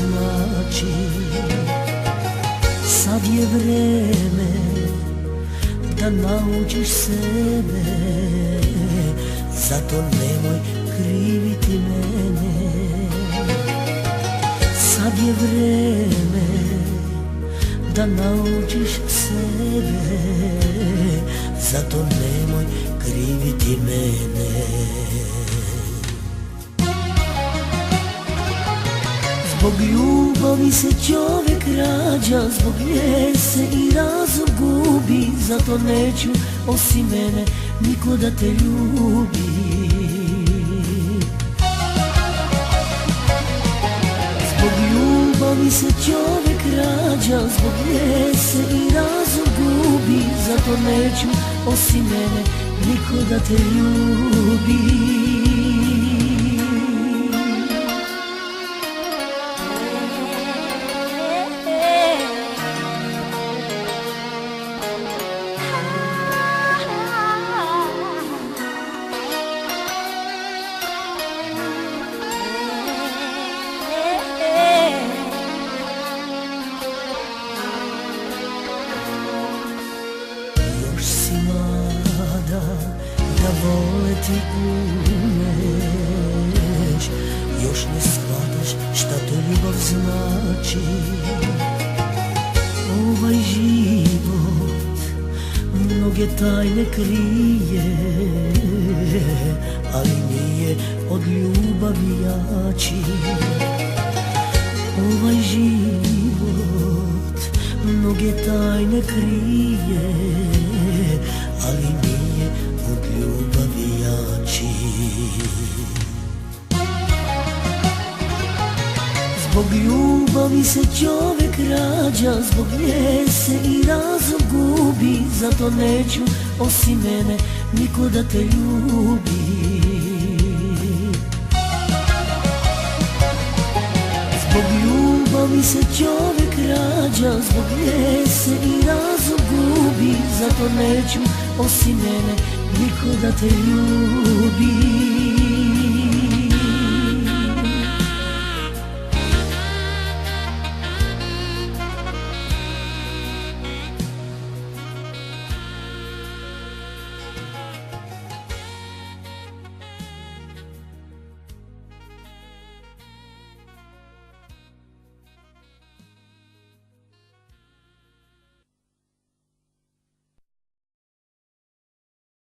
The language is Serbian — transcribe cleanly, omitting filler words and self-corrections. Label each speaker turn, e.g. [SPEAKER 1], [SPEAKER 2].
[SPEAKER 1] znači. Sad je vreme da naučiš sebe, zato nemoj kriviti mene. Sad je vreme da naučiš sebe, zato nemoj kriviti mene. Zbog ljubavi se čovjek rađa, zbog nje se i razum gubi, zato neću osim mene niko da te ljubi. Zbog ljubavi se čovjek rađa, zbog nje se i razum gubi, zato neću osim mene niko da te ljubi. Da voleti umeš, još ne shvataš šta to ljubav znači. Ovaj život mnoge tajne krije, ali nije od ljubavi jači. Ovaj život mnoge tajne krije, ali nije od ljubavi jači. Zbog ljubavi se čovjek rađa, zbog nje se i razum gubi, zato neću osim mene niko da te ljubi. Zbog ljubavi se čovjek rađa, zbog nje se i razum gubi, zato neću osim mene niko da te ljubi.